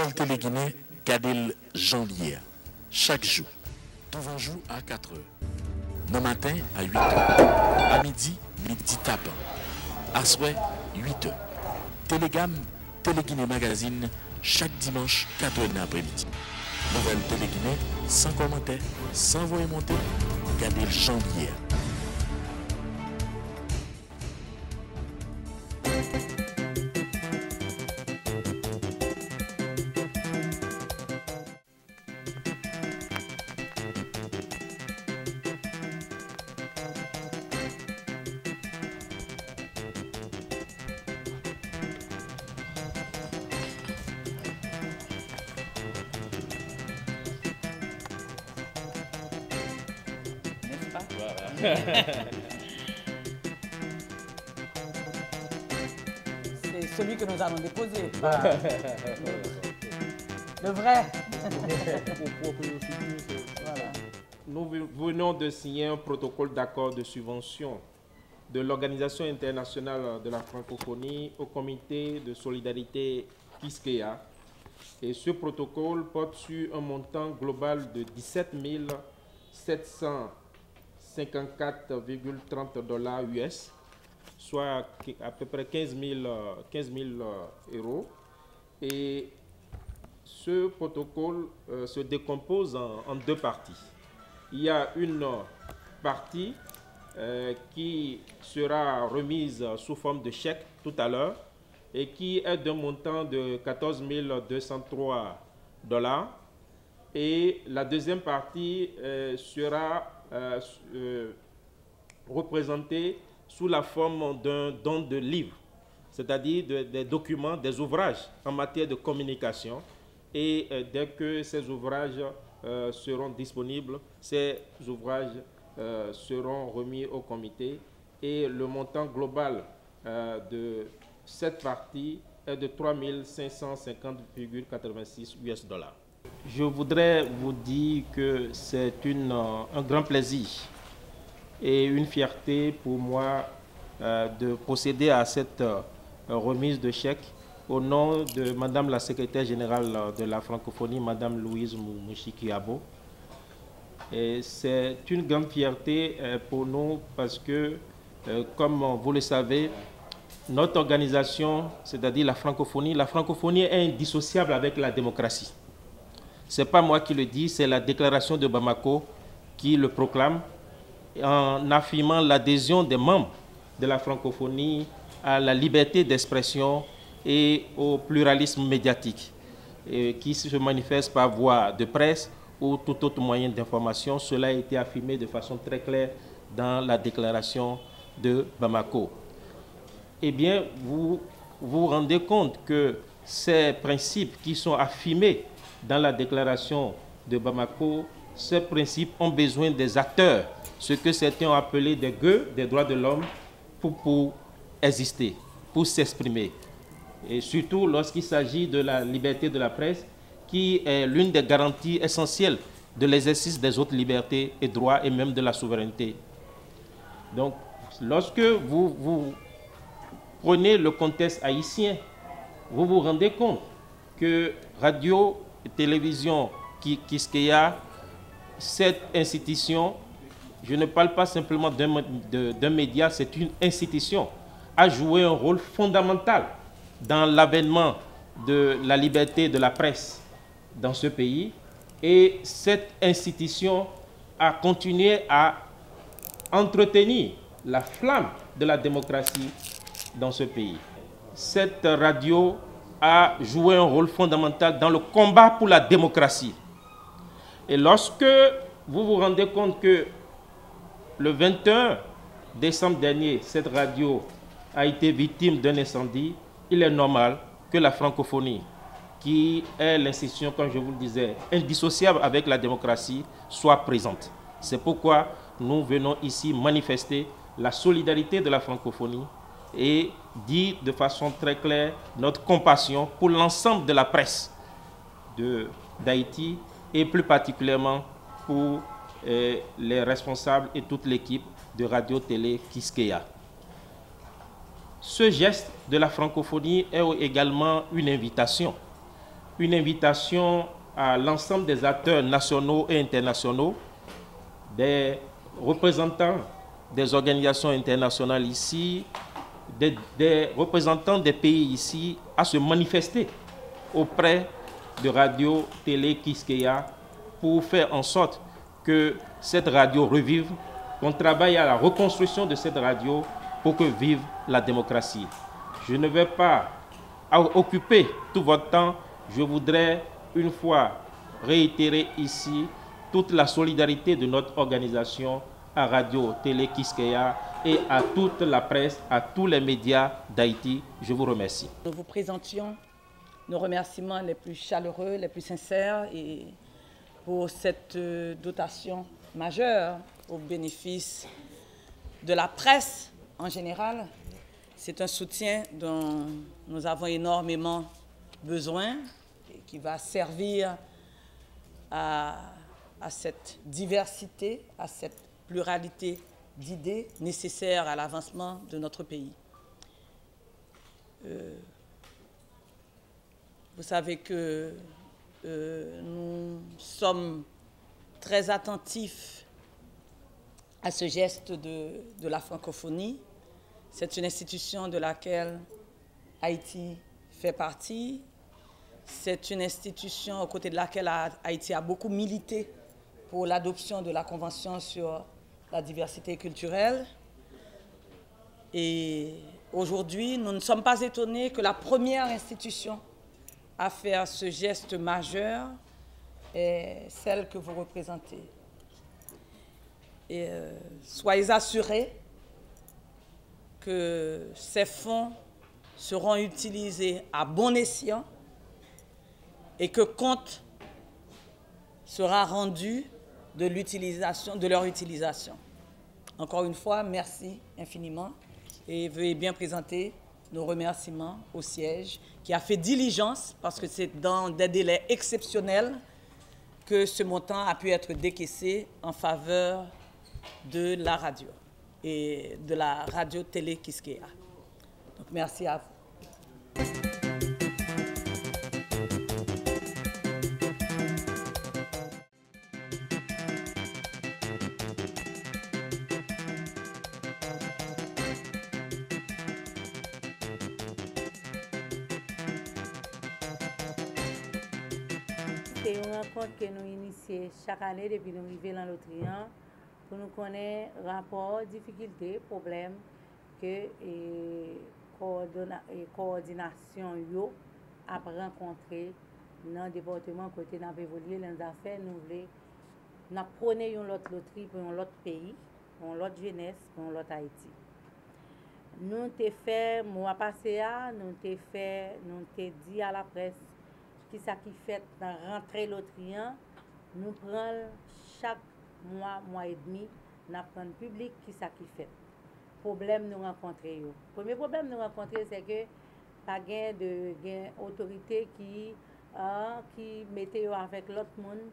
Nouvelle Télé-Guinée, Gadel Janvier. Chaque jour. Tout jour à 4 h. Le matin à 8 h. À midi, midi tapant. À soir, 8 h. Télégamme, Télé-Guinée Magazine, chaque dimanche, 4 h l'après-midi. Nouvelle Télé-Guinée, sans commentaire, sans voix monter, Gadel Janvier. C'est celui que nous allons déposer, pas le vrai. Voilà. Nous venons de signer un protocole d'accord de subvention de l'Organisation internationale de la francophonie au comité de solidarité Quisqueya. Et ce protocole porte sur un montant global de 17 754,30 $ US, soit à peu près 15 000 euros. Et ce protocole se décompose en deux parties. Il y a une partie qui sera remise sous forme de chèque tout à l'heure et qui est d'un montant de 14 203 $. Et la deuxième partie sera représentée sous la forme d'un don de livres, c'est-à-dire des documents, des ouvrages en matière de communication. Et dès que ces ouvrages seront disponibles, ces ouvrages seront remis au comité et le montant global de cette partie est de 3 550,86 US $. Je voudrais vous dire que c'est un grand plaisir et une fierté pour moi de procéder à cette remise de chèque au nom de Madame la secrétaire générale de la francophonie, Madame Louise Mouchikiabo. Et c'est une grande fierté pour nous parce que, comme vous le savez, notre organisation, c'est-à-dire la francophonie est indissociable avec la démocratie. Ce n'est pas moi qui le dis, c'est la déclaration de Bamako qui le proclame en affirmant l'adhésion des membres de la francophonie à la liberté d'expression et au pluralisme médiatique qui se manifeste par voie de presse ou tout autre moyen d'information. Cela a été affirmé de façon très claire dans la déclaration de Bamako. Eh bien, vous vous rendez compte que ces principes qui sont affirmés dans la déclaration de Bamako, ces principes ont besoin des acteurs, ce que certains ont appelé des gueux des droits de l'homme, pour exister, pour s'exprimer. Et surtout lorsqu'il s'agit de la liberté de la presse, qui est l'une des garanties essentielles de l'exercice des autres libertés et droits et même de la souveraineté. Donc, lorsque vous prenez le contexte haïtien, vous vous rendez compte que radio et télévision Quisqueya, cette institution, je ne parle pas simplement d'un média, c'est une institution, a joué un rôle fondamental dans l'avènement de la liberté de la presse dans ce pays. Et cette institution a continué à entretenir la flamme de la démocratie dans ce pays. Cette radio a joué un rôle fondamental dans le combat pour la démocratie. Et lorsque vous vous rendez compte que le 21 décembre dernier, cette radio a été victime d'un incendie, il est normal que la francophonie, qui est l'institution, comme je vous le disais, indissociable avec la démocratie, soit présente. C'est pourquoi nous venons ici manifester la solidarité de la francophonie et dire de façon très claire notre compassion pour l'ensemble de la presse d'Haïti et plus particulièrement pour les responsables et toute l'équipe de Radio-Télé Quisqueya. Ce geste de la francophonie est également une invitation une invitation à l'ensemble des acteurs nationaux et internationaux, des représentants des organisations internationales ici, des représentants des pays ici, à se manifester auprès de Radio Télé Quisqueya pour faire en sorte que cette radio revive, qu'on travaille à la reconstruction de cette radio pour que vive la démocratie. Je ne vais pas occuper tout votre temps. Je voudrais une fois réitérer ici toute la solidarité de notre organisation à Radio Télé Quisqueya et à toute la presse, à tous les médias d'Haïti. Je vous remercie. Nous vous présentions nos remerciements les plus chaleureux, les plus sincères et pour cette dotation majeure au bénéfice de la presse en général. C'est un soutien dont nous avons énormément besoin et qui va servir à cette diversité, à cette pluralité d'idées nécessaires à l'avancement de notre pays. Vous savez que nous sommes très attentifs à ce geste de la francophonie. C'est une institution de laquelle Haïti fait partie. C'est une institution aux côtés de laquelle Haïti a beaucoup milité pour l'adoption de la Convention sur la diversité culturelle. Et aujourd'hui, nous ne sommes pas étonnés que la première institution à faire ce geste majeur est celle que vous représentez. Et soyez assurés que ces fonds seront utilisés à bon escient et que compte sera rendu de leur utilisation. Encore une fois, merci infiniment et veuillez bien présenter nos remerciements au siège qui a fait diligence parce que c'est dans des délais exceptionnels que ce montant a pu être décaissé en faveur de la radio et de la radio Télé Quisqueya. Donc merci à vous. C'est une rencontre que nous initions chaque année depuis nous arrivons dans l'Autrian pour nous connaître rapport, difficultés, problèmes que coordination yo a rencontré dans le département côté dans évolué les affaires nous voulons prôner une autre loterie pour un autre pays, pour une autre jeunesse, pour un autre Haïti. Nous t'ai fait mois passé nous t'ai dit à la presse qui ça qui fait dans rentrer l'Autrian, nous prenons chaque mois et demi, nous prenons public qui ça qui fait. Problème nous rencontrer. Premier problème nous rencontrer c'est que pas gain autorité qui mettait avec l'autre monde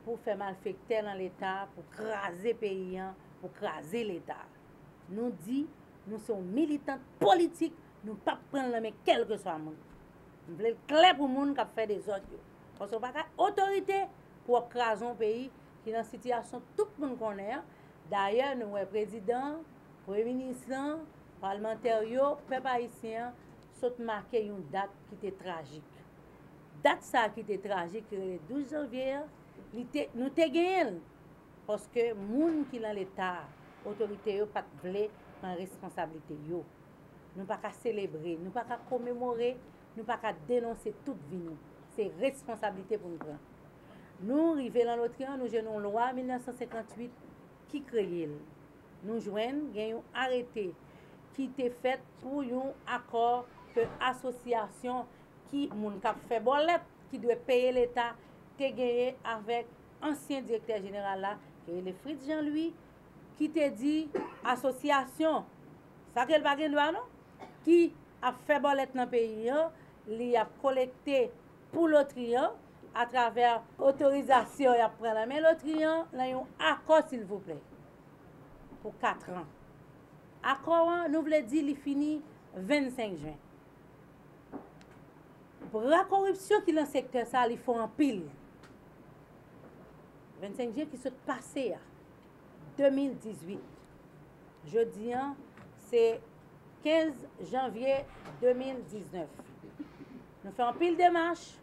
pour faire malfecter dans l'État, pour craser pays, pour craser l'État. Nous dit nous sommes militants politiques, nous ne pouvons pas prendre la main quel que soit le monde. Nous voulons clair pour les gens qui fait des autres. Parce qu'on n'a pas d'autorité pour craser un pays qui est dans une situation tout le monde connaît. D'ailleurs, nous sommes président, premier ministre, parlementaire, peuple haïtien, sont marqué une date qui était tragique. Date ça qui était tragique, le 12 janvier, nous avons gagné. Parce que les gens qui sont dans l'État, l'autorité, ne pas prendre responsabilité. Nous ne pouvons pas célébrer, nous ne pouvons pas commémorer. Nous ne pouvons pas dénoncer toute vie. C'est responsabilité pour nous prendre. Nous, arrivés dans l'autre an, nous avons une loi 1958 qui crée. Nous joignons un arrêté qui était fait pour un accord que l'association qui a fait bolette, qui doit payer l'État, a gagné avec l'ancien directeur général là, qui est le Fritz Jean-Louis, qui t'a dit association, ça qu'elle va gagner non? Qui a fait bolette dans le pays, il a collecté pour l'Autrian à travers autorisation, il a pris la main l'Autrian, il y a un accord s'il vous plaît, pour 4 ans. Accord, nous voulons dire, il finit 25 juin. La corruption qui est dans le secteur, ça, ils font en pile. 25 juillet qui s'est passé, 2018. Jeudi, c'est 15 janvier 2019. Nous faisons pile de démarches,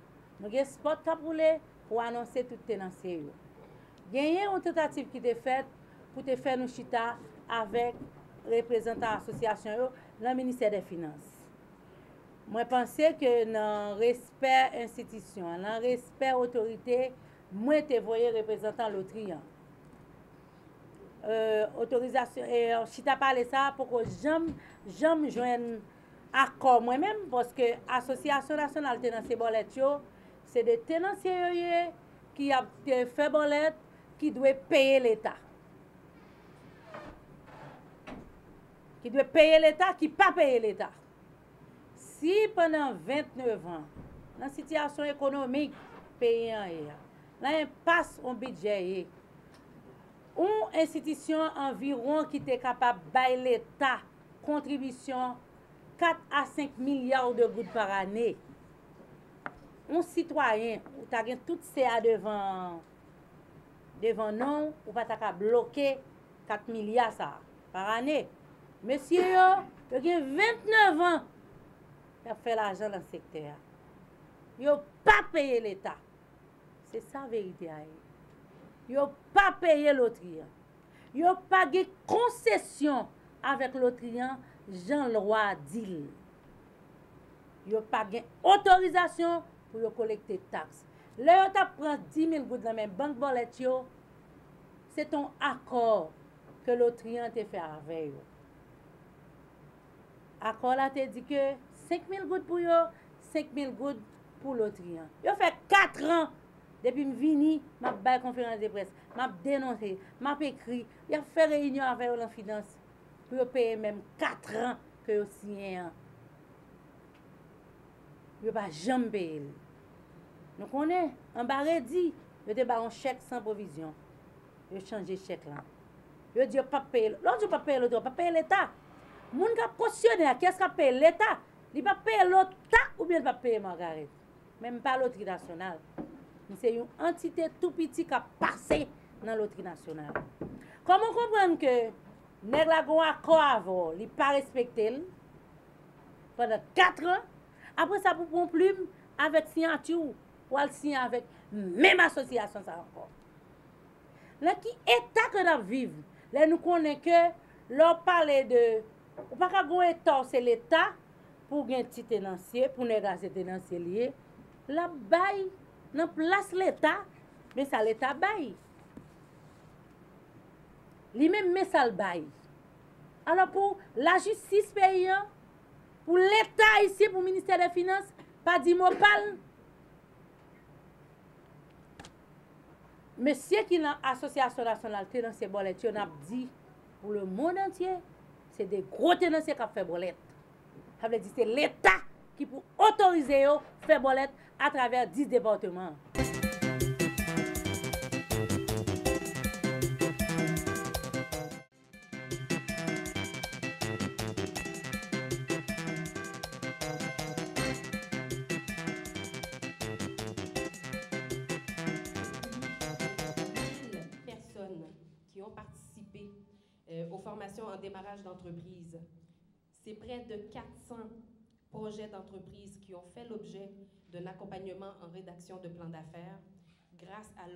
nous avons un spot capoulé pour annoncer tout tenancier. Il y a une tentative qui est faite pour te faire nous chita avec les représentants de l'association dans le ministère des Finances. Moi, je pense que dans le respect institution, dans le respect autorité, moi, je voyais représentant l'autrien. Autorisation, et chita parler ça pour que j'aime joindre accord moi-même, parce que l'Association nationale de tenanciers bolettes, c'est des tenanciers qui ont fait bolette, qui doivent payer l'État. Qui doit payer l'État, qui ne pas payer l'État. Si pendant 29 ans, dans la situation économique payant, là, il passe un budget, une institution environ qui est capable de payer l'État contribution 4 à 5 milliards de gouttes par année. Un citoyen, ou tu as tout ça devant nous, ou pas ta bloquer 4 milliards ça, par année. Monsieur, il a 29 ans qui a fait l'argent dans le secteur. Il n'a pas payé l'État. C'est ça la vérité. Il n'a pas payé l'autrien. Il n'a pas de concession avec l'autrien, Jean-Leroy dit. Il n'a pas d'autorisation pour collecter taxes. Là, tu prends 10 000 gouttes dans la même banque bolette, c'est ton accord que l'autrien te fait avec. Accord là, te dit que 5 000 gouttes pour eux, 5 000 gouttes pour l'autrien. Il fait 4 ans depuis que je suis venu, je suis fait conférence de presse, je suis dénoncé, je suis écrit, il a fait réunion avec la finance pour payer même 4 ans que je signé. Il ne pas jamais payer. Nous connaissons, en barré dit, il y a un chèque sans provision. Il a changé le chèque là. Il a dit, pas payer. L'autre, il pas payer l'autre, pas payer l'État. Les gens qui cautionné, qu'est-ce qu'il paye l'État? Il ne va pas payer l'État ou bien il va payer Margaret. Même pas l'autre nationale. C'est une entité tout petit qui a passé dans l'autre nationale. Comment comprendre que nèg la gon accord avant, il pas respecté pendant 4 ans, après ça pour prendre plume avec signature ou al signer avec même association ça encore. Là qui état que nous vivons, là nous connaissons que l'on parle de ou pas ka gon état c'est l'État pour gain petit tenancier pour négocier tenancier lié, la bail dans place l'État, mais ça l'État bail. Lui-même met ça le bail. Alors pour la justice paysan, pour l'État ici, pour le ministère des Finances, pas dit mot parle. Monsieur qui est dans l'Association nationale de tenanciers bolettes, on a dit pour le monde entier, c'est des gros tenanciers qui ont fait bolette. Ça veut dire que c'est l'État qui peut autoriser à faire bolette à travers 10 départements. Qui ont participé aux formations en démarrage d'entreprise. C'est près de 400 projets d'entreprise qui ont fait l'objet d'un accompagnement en rédaction de plans d'affaires grâce à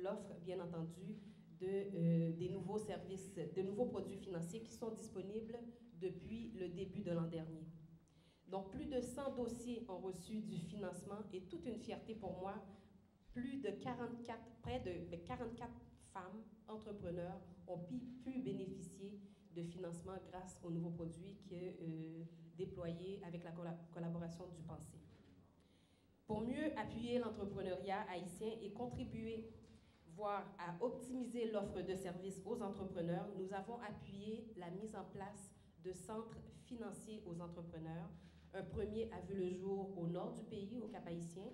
l'offre, bien entendu, des nouveaux services, de nouveaux produits financiers qui sont disponibles depuis le début de l'an dernier. Donc, plus de 100 dossiers ont reçu du financement et toute une fierté pour moi, près de 44 femmes entrepreneurs ont pu bénéficier de financement grâce aux nouveaux produits qui est déployé avec la collaboration du Pensée. Pour mieux appuyer l'entrepreneuriat haïtien et contribuer, voire à optimiser l'offre de services aux entrepreneurs, nous avons appuyé la mise en place de centres financiers aux entrepreneurs. Un premier a vu le jour au nord du pays, au Cap-Haïtien.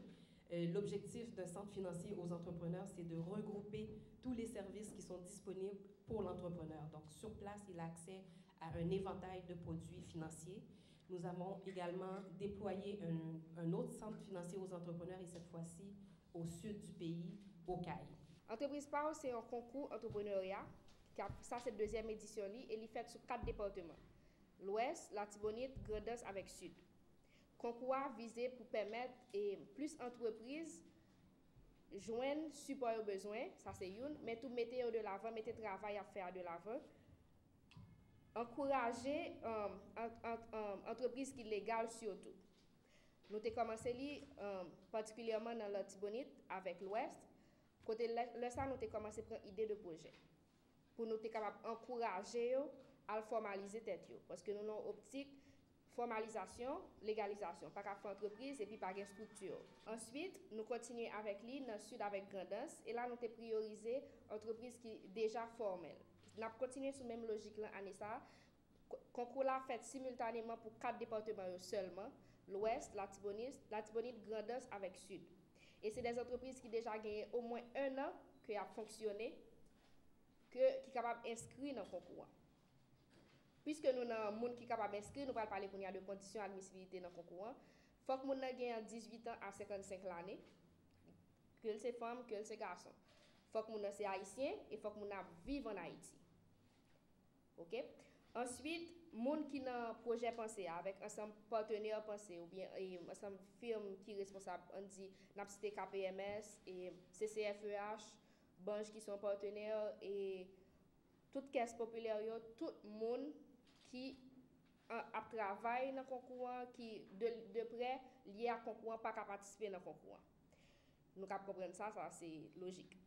L'objectif d'un centre financier aux entrepreneurs, c'est de regrouper tous les services qui sont disponibles pour l'entrepreneur. Donc, sur place, il a accès à un éventail de produits financiers. Nous avons également déployé un autre centre financier aux entrepreneurs et cette fois-ci au sud du pays, au CAI. Entreprise Power, c'est un concours entrepreneuriat. Ça, c'est la deuxième édition et il est fait sur 4 départements. L'Ouest, la Tibonite, Grand-Est avec Sud. Concours visé pour permettre plus d'entreprises joindre support aux besoins, ça c'est une, mais tout mettre de l'avant, mettre travail à faire de l'avant. Encourager entreprises qui sont légales surtout. Nous avons commencé particulièrement dans la Tibonite avec l'Ouest. Côté là, nous avons commencé à prendre idée de projet pour nous être capables d'encourager à formaliser tête parce que nous avons optique formalisation, légalisation, pas qu'à faire entreprise et puis pas de structure. Ensuite, nous continuons avec lui dans le sud avec Grand-Est et là nous avons priorisé entreprises qui sont déjà formelles. Nous avons continué sur la même logique là année ça. Concours là fait simultanément pour 4 départements seulement, l'Ouest, la Tibonite, Grand-Est avec Sud. Et c'est des entreprises qui déjà gagné au moins 1 an qui a fonctionné, qui sont capables d'inscrire dans le concours. Puisque nous avons des gens qui sont capables d'inscrire, nous allons parler de conditions d'admissibilité dans le concours. Il faut que nous ayons 18 ans à 55 l'année, que c'est femme, que c'est garçon. Il faut que nous soyons haïtiens et il faut que nous vivons en Haïti. OK? Ensuite, les gens qui ont un projet pensé avec un partenaire pensé ou bien un firme qui est responsable, on dit NAPCT KPMS et CCFEH, banques qui sont partenaires et toute caisse populaire, tout le monde qui a travaillé dans le concours, qui de près lié à concours, pas qu'à participer dans le concours. Nous comprenons ça, c'est logique.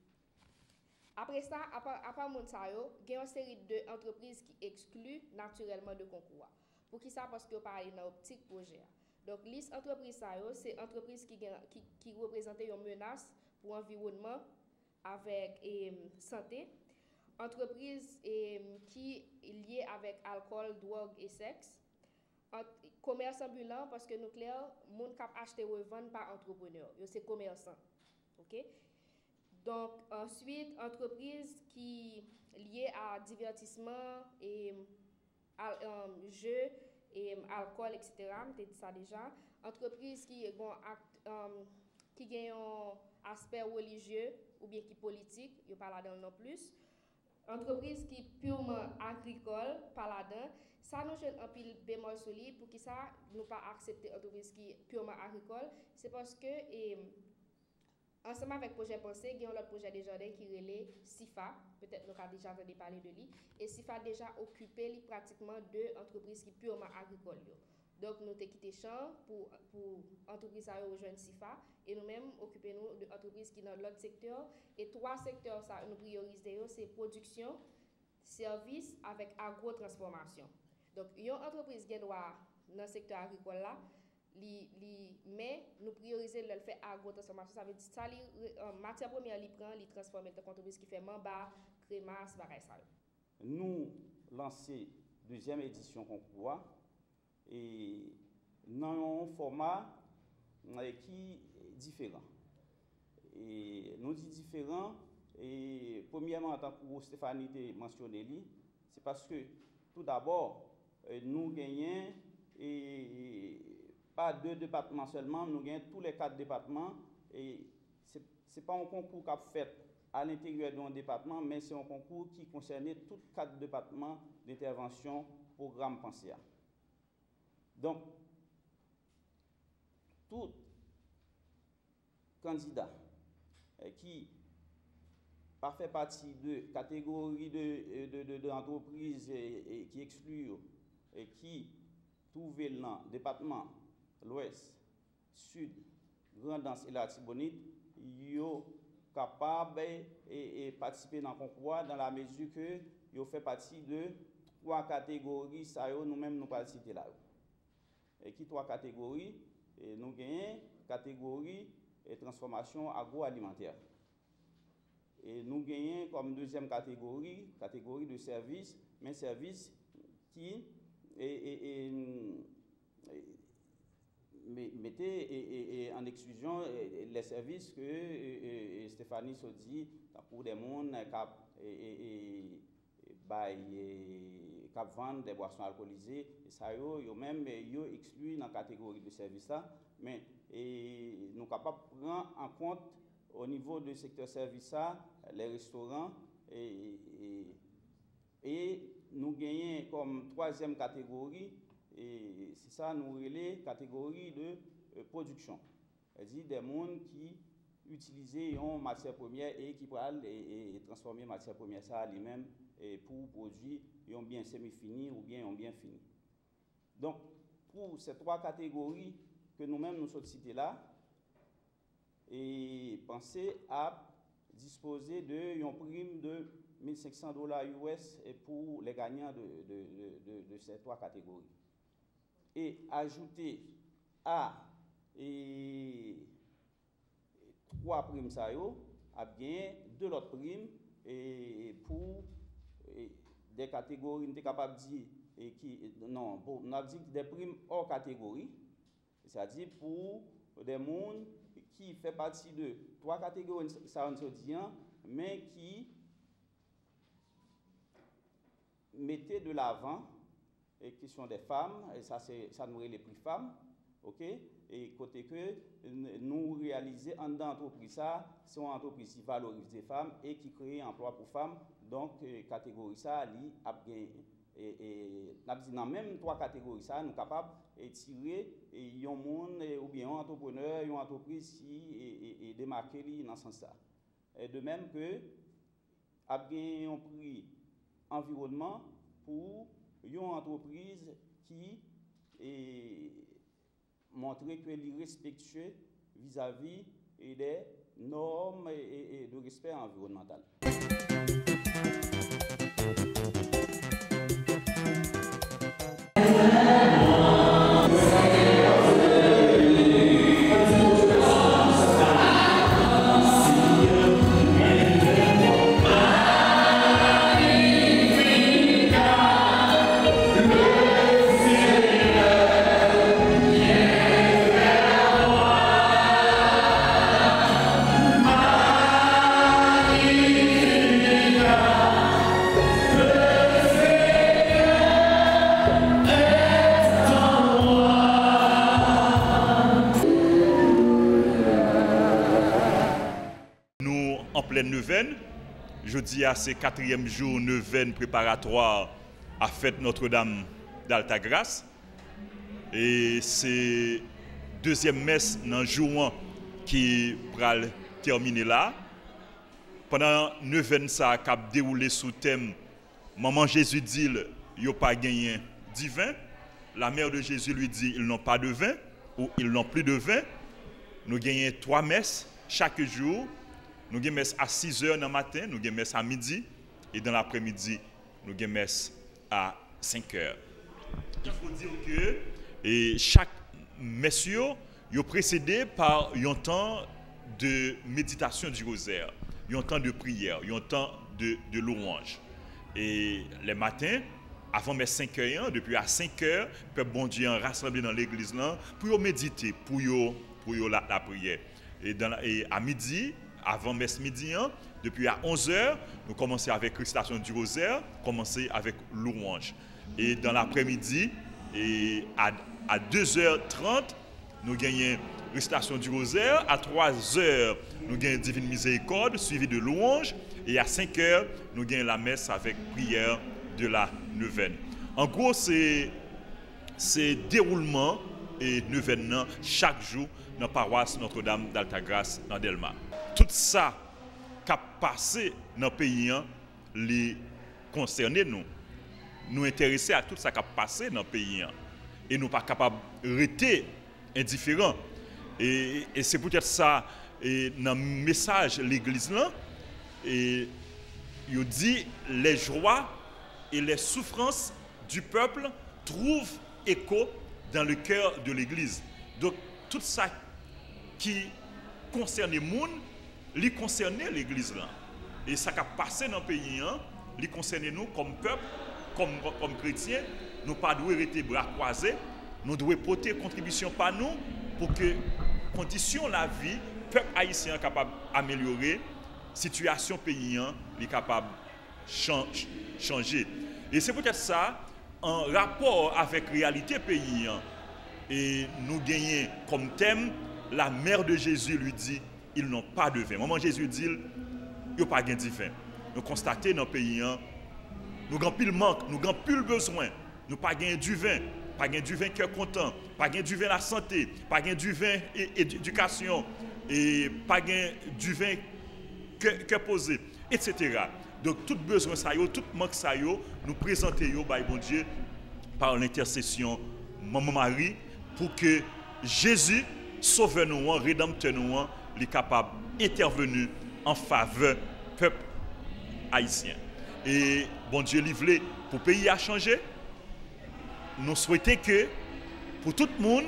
Après ça, à part Monsayo, il y a une série d'entreprises qui excluent naturellement de concours. Pour qui ça? Parce que parle dans l'optique projet. Donc, liste entreprises, c'est entreprises qui représentent une menace pour l'environnement avec santé. Entreprises qui sont liées avec alcool, drogue et sexe. Commerce ambulant, parce que nous clair, les gens qui achètent et revendent par entrepreneur. C'est commerçant. OK? Donc, ensuite, entreprises qui sont liées à divertissement et jeux et alcool, etc. Je dit ça déjà. Entreprises qui ont un aspect religieux ou bien qui politique, je parle là-dedans non plus. Entreprises qui sont purement agricoles, pas là-dedans. Ça, nous avons un pile bémol solide pour qui ça, nous pas accepter entreprises qui sont purement agricoles. C'est parce que, ensemble avec le projet Pensée, il y a un autre projet des jardins qui relève SIFA. Peut-être nous avons déjà entendu parler de lui. Et SIFA a déjà occupé pratiquement 2 entreprises qui sont purement agricoles. Donc, nous avons quitté champ pour entreprises à rejoindre SIFA et nous-mêmes occupons de entreprises qui sont dans l'autre secteur. Et 3 secteurs, ça, nous priorisons, c'est production, service avec agro-transformation. Donc, il y a une entreprise qui doit dans le secteur agricole là, mais nous priorisons le fait agro-transformation. Ça veut dire que ça, matière première, il prend, il transforme dans une entreprise qui fait mamba, crémasse, bagaille ça. Nous lançons deuxième édition concours. Et dans un format qui est différent. Et nous disons différent, et premièrement, en tant que Stéphanie a mentionné, c'est parce que tout d'abord, nous gagnons, et pas 2 départements seulement, nous gagnons tous les 4 départements, et ce n'est pas un concours qui a fait à l'intérieur d'un département, mais c'est un concours qui concernait tous 4 départements d'intervention programme Pensée. Donc, tout candidat qui pas fait partie de catégorie d'entreprises qui excluent et qui trouvent dans le département l'Ouest, Sud, Grand-Est et la Tibonite, ils sont capables de participer dans le concours dans la mesure que ils fait partie de 3 catégories, ça nous-mêmes nous pas citer là. Et qui 3 catégories, et nous gagnons catégorie et transformation agroalimentaire. Et nous gagnons comme deuxième catégorie de services, mais services qui mettez en exclusion les services que Stéphanie se dit pour des gens qui cap vendre des boissons alcoolisées, et ça yo même yo exclu dans la catégorie de service là, mais nous capables de prendre en compte au niveau du secteur service là, les restaurants et nous gagnons comme troisième catégorie, et c'est ça nous relais catégorie de production. C'est-à-dire des gens qui utilisent une matière première et qui peuvent transformer matière première ça lui-même pour produire un bien semi-fini ou bien un bien fini. Donc, pour ces trois catégories que nous-mêmes nous sommes cités là, et pensez à disposer d'une prime de $1 500 US pour les gagnants de ces trois catégories. Et ajouter à trois primes ça a bien deux autres primes et pour des catégories nous sommes capables de dire on a dit des primes hors catégorie, c'est-à-dire pour des gens qui font partie de trois catégories ça on dit mais qui mettaient de l'avant et qui sont des femmes, et ça nous les prix femmes, ok? Et côté que nous réaliser en d'entreprise ça, c'est une entreprise qui valorise les femmes et qui crée emploi pour femmes, donc catégorie ça, li a gagné. Et dans même trois catégories ça, nous sommes capables de tirer un monde ou bien un entrepreneur, une entreprise qui est démarqué dans ce sens-là. De même que a gagné un prix environnement pour une entreprise qui montre qu'elle est respectueuse vis-à-vis des normes et de respect environnemental. Neuvaine. Jeudi, c'est 4e jour neuvaine préparatoire à fête Notre-Dame d'Altagrace. Et c'est deuxième messe dans le jour qui va terminer là. Pendant neuvaine, ça a déroulé sous thème Maman Jésus dit il n'y a pas gagné du vin. La mère de Jésus lui dit ils n'ont pas de vin ou ils n'ont plus de vin. Nous gagnons 3 messes chaque jour. Nous avons messe à 6h dans le matin, nous avons messe à midi, et dans l'après-midi, nous avons messe à 5h. Il faut dire que chaque messe est précédé par un temps de méditation du rosaire, un temps de prière, un temps de louange. Et les matins, avant mes 5h, depuis à 5h, le peuple bon Dieu rassemblé dans l'église pour méditer, pour la prière. Et à midi, avant messe midi, depuis à 11h, nous commençons avec récitation du rosaire, commençons avec louange. Et dans l'après-midi, à 2h30, nous gagnons récitation du rosaire. À 3h, nous gagnons divine miséricorde, suivi de louange. Et à 5h, nous gagnons la messe avec prière de la neuvaine. En gros, c'est déroulement et neuvaine chaque jour dans la paroisse Notre-Dame d'Altagrace dans Delma. Tout ça qui a passé dans le pays, les concerner nous intéresser à tout ça qui a passé dans le pays. Et nous ne sommes pas capables de rester indifférents. Et c'est peut-être ça, dans le message de l'Église, il dit les joies et les souffrances du peuple trouvent écho dans le cœur de l'Église. Donc, tout ça qui concerne les gens, il concerne l'Église. Et ça qui a passé dans le pays, il concerne nous comme peuple, comme chrétiens. Nous ne devons pas rester bras croisés. Nous devons porter contribution par nous pour que les conditions de la vie, le peuple haïtien est capable d'améliorer, la situation pays est capable de changer. Et c'est peut-être ça en rapport avec la réalité pays. Et nous gagnons comme thème, la mère de Jésus lui dit, ils n'ont pas de vin. Maman Jésus dit, ils n'ont pas de vin. Nous constatons dans le pays, nous avons plus le manque, nous avons plus le besoin. Nous n'avons pas du vin, pas du vin cœur content, pas du vin la santé, pas du vin éducation, et pas du vin cœur posé, etc. Donc tout besoin ça yo, tout manque ça yo, nous présenter yo by bon Dieu par l'intercession Maman Marie pour que Jésus sauve nous, rédempteur nous, est capable d'intervenir en faveur du peuple haïtien. Et bon Dieu livré pour le pays à changer. Nous souhaitons que pour tout le monde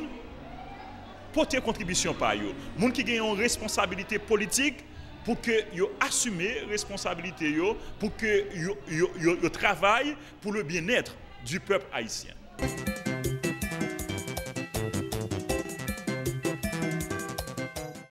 porter contribution par eux. Les gens qui ont une responsabilité politique pour que yo assumer responsabilité yo, pour que yo travaillent pour le bien-être du peuple haïtien.